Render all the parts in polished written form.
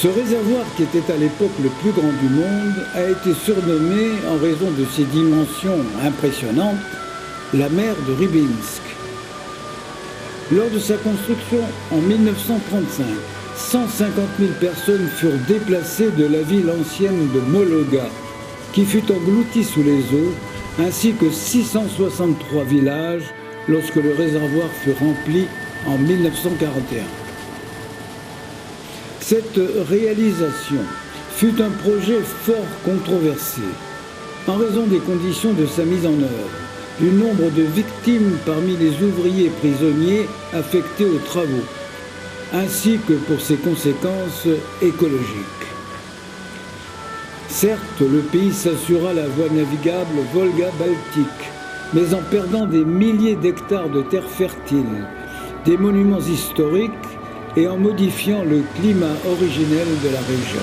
Ce réservoir, qui était à l'époque le plus grand du monde, a été surnommé, en raison de ses dimensions impressionnantes, la mer de Rybinsk. Lors de sa construction en 1935, 150 000 personnes furent déplacées de la ville ancienne de Mologa, qui fut engloutie sous les eaux, ainsi que 663 villages lorsque le réservoir fut rempli en 1941. Cette réalisation fut un projet fort controversé, en raison des conditions de sa mise en œuvre, du nombre de victimes parmi les ouvriers prisonniers affectés aux travaux, ainsi que pour ses conséquences écologiques. Certes, le pays s'assura la voie navigable Volga-Baltique, mais en perdant des milliers d'hectares de terres fertiles, des monuments historiques et en modifiant le climat originel de la région.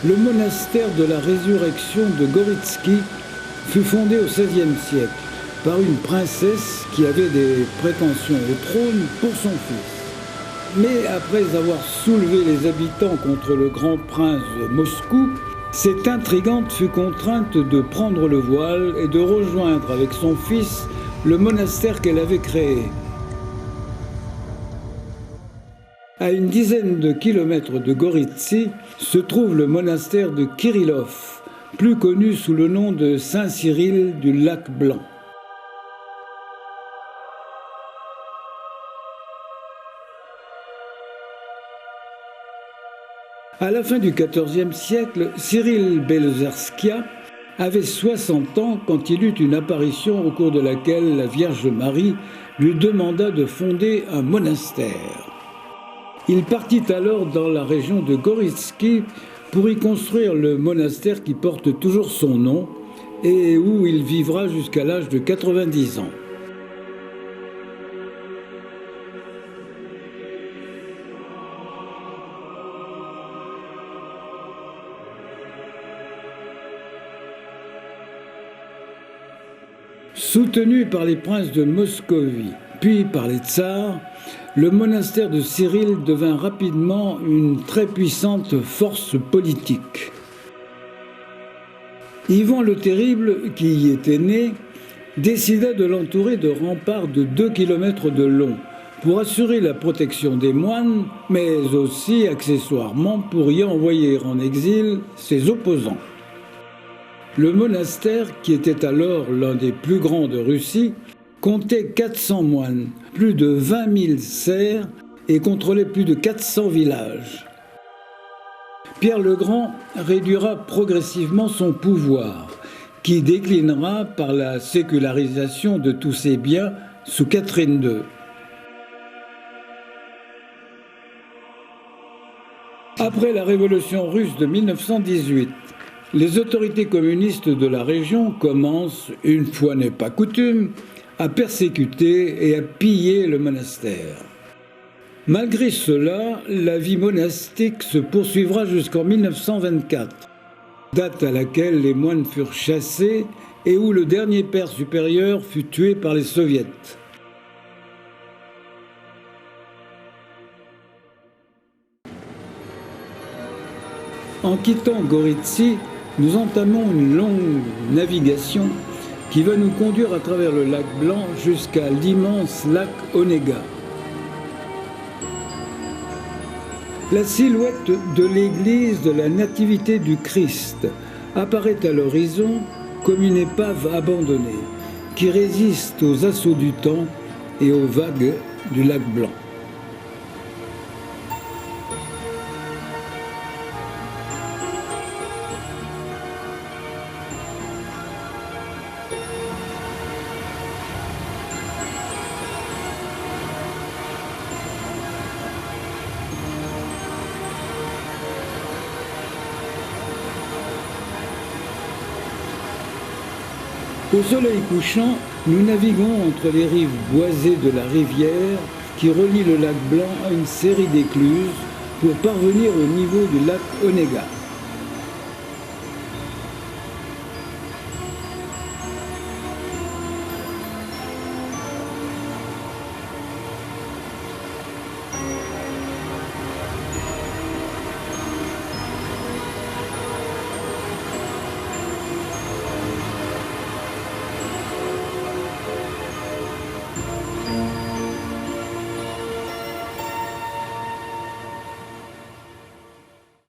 Le monastère de la résurrection de Goritsky fut fondé au XVIe siècle par une princesse qui avait des prétentions au trône pour son fils. Mais après avoir soulevé les habitants contre le grand prince de Moscou, cette intrigante fut contrainte de prendre le voile et de rejoindre avec son fils le monastère qu'elle avait créé. À une dizaine de kilomètres de Goritsy se trouve le monastère de Kirillov, plus connu sous le nom de Saint-Cyril du Lac Blanc. À la fin du XIVe siècle, Cyril Belozerskaya avait 60 ans quand il eut une apparition au cours de laquelle la Vierge Marie lui demanda de fonder un monastère. Il partit alors dans la région de Goritsky pour y construire le monastère qui porte toujours son nom et où il vivra jusqu'à l'âge de 90 ans. Soutenu par les princes de Moscovie, puis par les tsars, le monastère de Cyril devint rapidement une très puissante force politique. Ivan le Terrible, qui y était né, décida de l'entourer de remparts de 2 km de long pour assurer la protection des moines, mais aussi accessoirement pour y envoyer en exil ses opposants. Le monastère, qui était alors l'un des plus grands de Russie, comptait 400 moines, plus de 20 000 serfs et contrôlait plus de 400 villages. Pierre le Grand réduira progressivement son pouvoir, qui déclinera par la sécularisation de tous ses biens sous Catherine II. Après la révolution russe de 1918, les autorités communistes de la région commencent, une fois n'est pas coutume, à persécuter et à piller le monastère. Malgré cela, la vie monastique se poursuivra jusqu'en 1924, date à laquelle les moines furent chassés et où le dernier père supérieur fut tué par les soviets. En quittant Goritsy, nous entamons une longue navigation qui va nous conduire à travers le lac Blanc jusqu'à l'immense lac Onega. La silhouette de l'église de la Nativité du Christ apparaît à l'horizon comme une épave abandonnée qui résiste aux assauts du temps et aux vagues du lac Blanc. Au soleil couchant, nous naviguons entre les rives boisées de la rivière qui relie le lac Blanc à une série d'écluses pour parvenir au niveau du lac Onega.